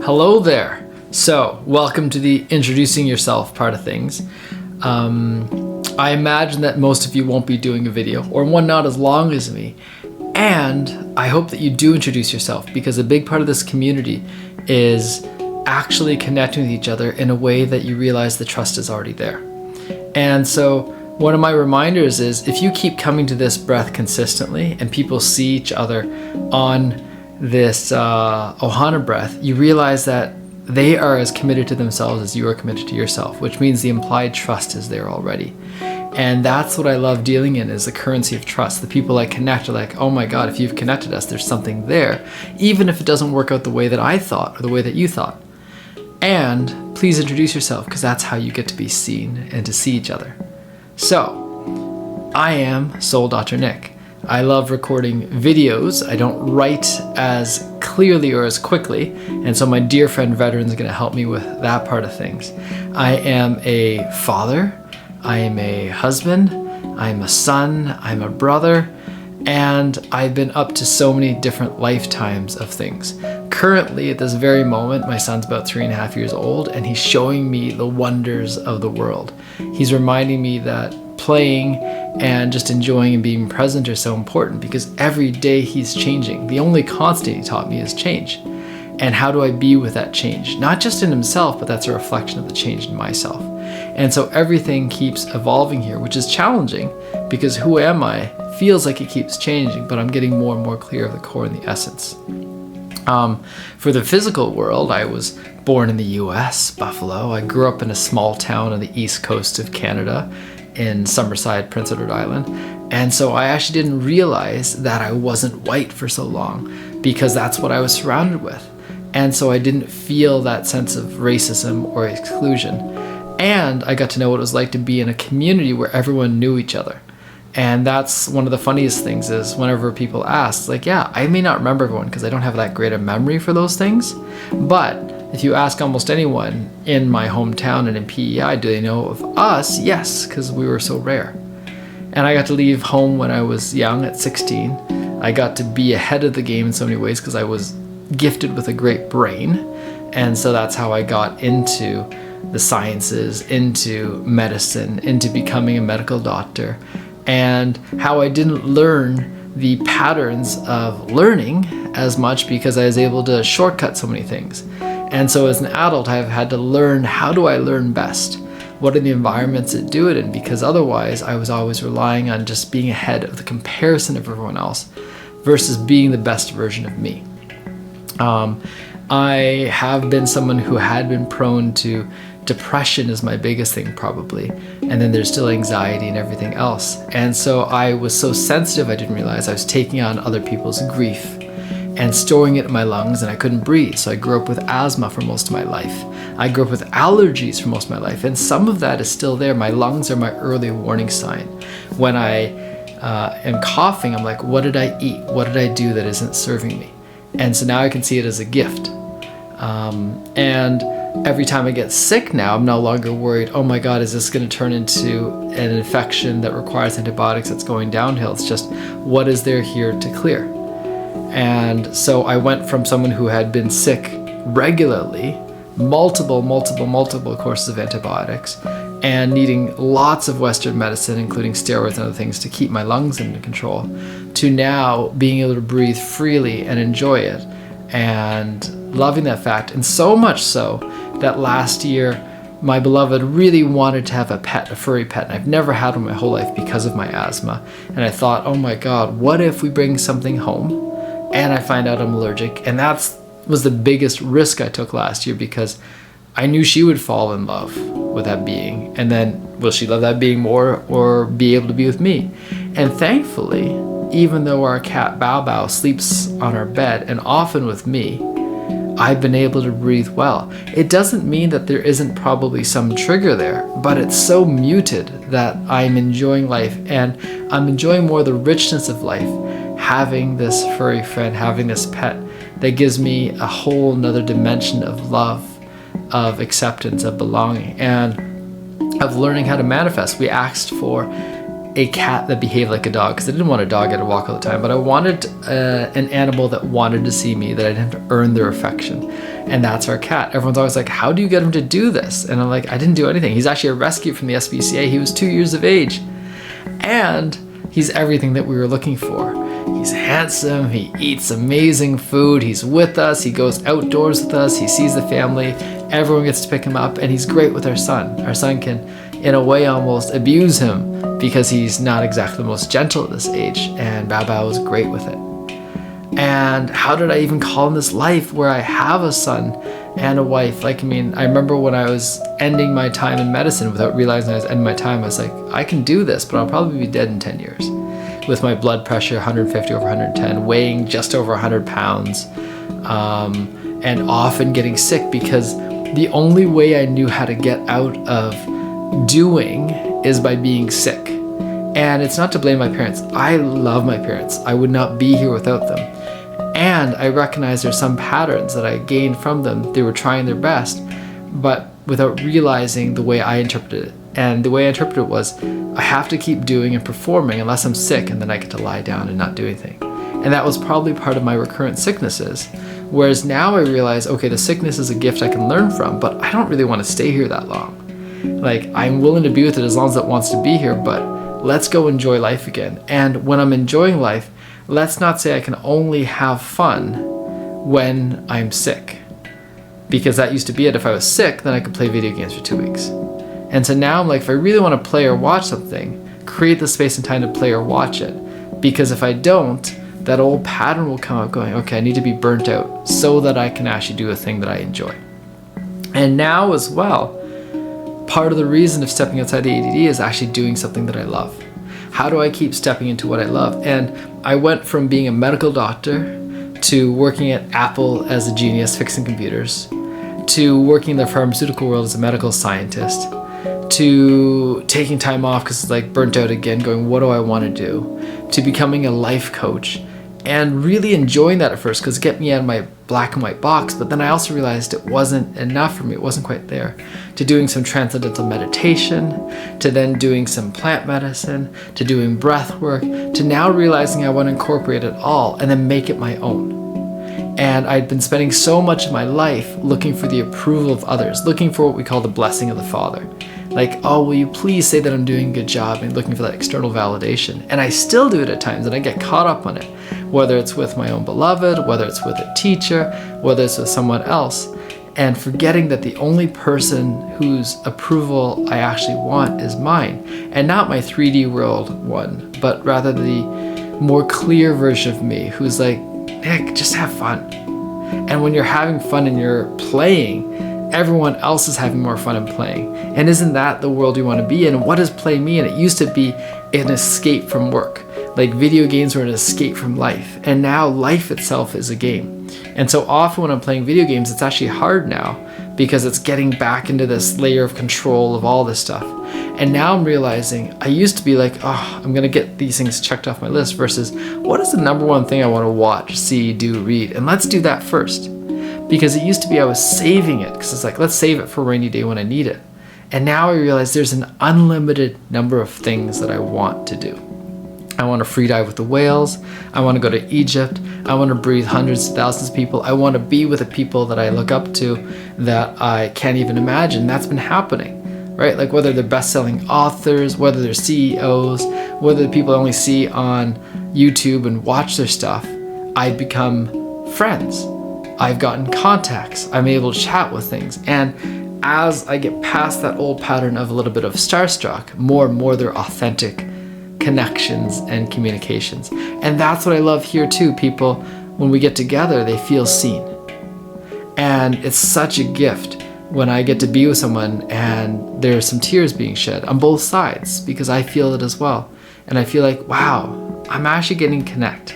Hello there. So, welcome to the introducing yourself part of things. I imagine that most of you won't be doing a video, or one not as long as me. And I hope that you do introduce yourself, because a big part of this community is actually connecting with each other in a way that you realize the trust is already there. And so one of my reminders is, if you keep coming to this breath consistently and people see each other on this Ohana Breath, you realize that they are as committed to themselves as you are committed to yourself, which means the implied trust is there already. And that's what I love dealing in, is the currency of trust. The people I connect are like, oh my God, if you've connected us, there's something there, even if it doesn't work out the way that I thought or the way that you thought. And please introduce yourself, because that's how you get to be seen and to see each other. So, I am Soul Dr. Nick. I love recording videos. I don't write as clearly or as quickly, and so my dear friend Veteran is going to help me with that part of things. I am a father, I am a husband, I'm a son, I'm a brother, and I've been up to so many different lifetimes of things. Currently, at this very moment, my son's about 3.5 years old, and he's showing me the wonders of the world. He's reminding me that playing and just enjoying and being present are so important, because every day he's changing. The only constant he taught me is change. And how do I be with that change? Not just in himself, but that's a reflection of the change in myself. And so everything keeps evolving here, which is challenging, because who am I feels like it keeps changing, but I'm getting more and more clear of the core and the essence. For the physical world, I was born in the US, Buffalo. I grew up in a small town on the east coast of Canada in Summerside, Prince Edward Island. And so I actually didn't realize that I wasn't white for so long, because that's what I was surrounded with. And so I didn't feel that sense of racism or exclusion. And I got to know what it was like to be in a community where everyone knew each other. And that's one of the funniest things, is whenever people ask, like, yeah, I may not remember everyone because I don't have that great a memory for those things. But if you ask almost anyone in my hometown and in PEI, do they know of us? Yes, because we were so rare. And I got to leave home when I was young at 16. I got to be ahead of the game in so many ways because I was gifted with a great brain. And so that's how I got into the sciences, into medicine, into becoming a medical doctor, and how I didn't learn the patterns of learning as much because I was able to shortcut so many things. And so as an adult, I've had to learn, how do I learn best? What are the environments that do it in? Because otherwise I was always relying on just being ahead of the comparison of everyone else versus being the best version of me. I have been someone who had been prone to depression is my biggest thing probably, and then there's still anxiety and everything else. And so I was so sensitive, I didn't realize I was taking on other people's grief and storing it in my lungs, and I couldn't breathe. So I grew up with asthma for most of my life. I grew up with allergies for most of my life, and some of that is still there. My lungs are my early warning sign. When I am coughing, I'm like, what did I eat? What did I do that isn't serving me? And so now I can see it as a gift. And every time I get sick now, I'm no longer worried, oh my God, is this going to turn into an infection that requires antibiotics that's going downhill? It's just, what is there here to clear? And so I went from someone who had been sick regularly, multiple courses of antibiotics, and needing lots of Western medicine, including steroids and other things to keep my lungs under control, to now being able to breathe freely and enjoy it and loving that fact. And so much so that last year, my beloved really wanted to have a pet, a furry pet, and I've never had one my whole life because of my asthma. And I thought, oh my God, what if we bring something home and I find out I'm allergic? And that was the biggest risk I took last year, because I knew she would fall in love with that being. And then will she love that being more, or be able to be with me? And thankfully, even though our cat Bao Bao sleeps on our bed and often with me, I've been able to breathe well. It doesn't mean that there isn't probably some trigger there, but it's so muted that I'm enjoying life, and I'm enjoying more the richness of life, having this furry friend, having this pet that gives me a whole nother dimension of love, of acceptance, of belonging, and of learning how to manifest. We asked for a cat that behaved like a dog, because I didn't want a dog I had to walk all the time, but I wanted an animal that wanted to see me, that I didn't have to earn their affection. And that's our cat. Everyone's always like, how do you get him to do this? And I'm like, I didn't do anything. He's actually a rescue from the SPCA. He was 2 years of age. And he's everything that we were looking for. He's handsome, he eats amazing food, he's with us, he goes outdoors with us, he sees the family, everyone gets to pick him up, and he's great with our son. Our son can, in a way, almost abuse him because he's not exactly the most gentle at this age, and Baba was great with it. And how did I even call in this life where I have a son and a wife? Like, I mean, I remember when I was ending my time in medicine without realizing I was ending my time, I was like, I can do this, but I'll probably be dead in 10 years. With my blood pressure 150 over 110, weighing just over 100 pounds, and often getting sick, because the only way I knew how to get out of doing is by being sick. And it's not to blame my parents. I love my parents. I would not be here without them. And I recognize there's some patterns that I gained from them. They were trying their best, but without realizing the way I interpreted it. And the way I interpreted it was, I have to keep doing and performing unless I'm sick, and then I get to lie down and not do anything. And that was probably part of my recurrent sicknesses. Whereas now I realize, okay, the sickness is a gift I can learn from, but I don't really want to stay here that long. Like, I'm willing to be with it as long as it wants to be here, but let's go enjoy life again. And when I'm enjoying life, let's not say I can only have fun when I'm sick. Because that used to be it. If I was sick, then I could play video games for 2 weeks. And so now I'm like, if I really want to play or watch something, create the space and time to play or watch it. Because if I don't, that old pattern will come up going, okay, I need to be burnt out so that I can actually do a thing that I enjoy. And now as well, part of the reason of stepping outside the ADD is actually doing something that I love. How do I keep stepping into what I love? And I went from being a medical doctor to working at Apple as a genius fixing computers, to working in the pharmaceutical world as a medical scientist, to taking time off because it's like burnt out again, going, what do I want to do? To becoming a life coach, and really enjoying that at first because it kept me out of my black and white box. But then I also realized it wasn't enough for me. It wasn't quite there. To doing some transcendental meditation, to then doing some plant medicine, to doing breath work, to now realizing I want to incorporate it all and then make it my own. And I'd been spending so much of my life looking for the approval of others, looking for what we call the blessing of the Father. Like, oh, will you please say that I'm doing a good job, and looking for that external validation. And I still do it at times, and I get caught up on it, whether it's with my own beloved, whether it's with a teacher, whether it's with someone else, and forgetting that the only person whose approval I actually want is mine, and not my 3D world one, but rather the more clear version of me who's like, Nick, just have fun. And when you're having fun and you're playing, everyone else is having more fun and playing. And isn't that the world you want to be in? And what does play mean? It used to be an escape from work. Like, video games were an escape from life. And now life itself is a game. And so often when I'm playing video games, it's actually hard now because it's getting back into this layer of control of all this stuff. And now I'm realizing I used to be like, oh, I'm going to get these things checked off my list versus what is the number one thing I want to watch, see, do, read? And let's do that first. Because it used to be I was saving it because it's like, let's save it for a rainy day when I need it. And now I realize there's an unlimited number of things that I want to do. I want to free dive with the whales. I want to go to Egypt. I want to breathe hundreds of thousands of people. I want to be with the people that I look up to that I can't even imagine. That's been happening, right? Like whether they're best-selling authors, whether they're CEOs, whether the people I only see on YouTube and watch their stuff, I've become friends. I've gotten contacts. I'm able to chat with things. And as I get past that old pattern of a little bit of starstruck, more and more they're authentic connections and communications. And that's what I love here too. People, when we get together, they feel seen. And it's such a gift when I get to be with someone and there's some tears being shed on both sides because I feel it as well. And I feel like, wow, I'm actually getting connect.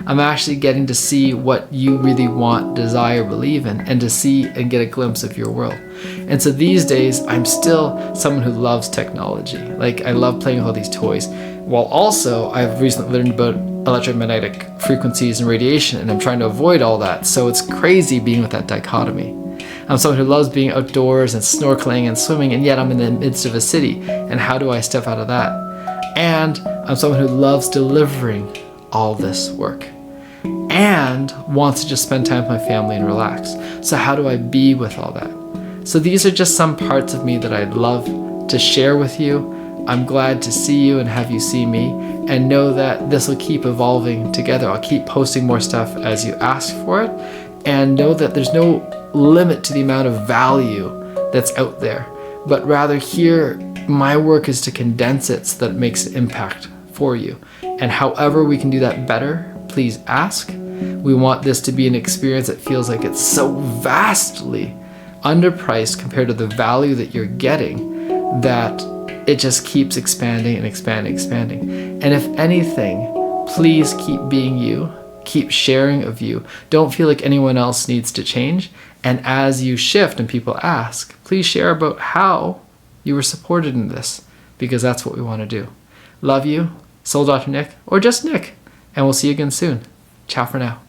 I'm actually getting to see what you really want, desire, believe in, and to see and get a glimpse of your world. And so these days, I'm still someone who loves technology. Like, I love playing with all these toys. While also, I've recently learned about electromagnetic frequencies and radiation, and I'm trying to avoid all that. So it's crazy being with that dichotomy. I'm someone who loves being outdoors and snorkeling and swimming, and yet I'm in the midst of a city. And how do I step out of that? And I'm someone who loves delivering all this work and wants to just spend time with my family and relax. So how do I be with all that? So these are just some parts of me that I'd love to share with you. I'm glad to see you and have you see me, and know that this will keep evolving together. I'll keep posting more stuff as you ask for it, and know that there's no limit to the amount of value that's out there, but rather here my work is to condense it so that it makes an impact for you. And however we can do that better, please ask. We want this to be an experience that feels like it's so vastly underpriced compared to the value that you're getting, that it just keeps expanding and expanding. And if anything, please keep being you, keep sharing of you. Don't feel like anyone else needs to change. And as you shift and people ask, please share about how you were supported in this, because that's what we want to do. Love you, Soul Dr. Nick, or just Nick, and we'll see you again soon. Ciao for now.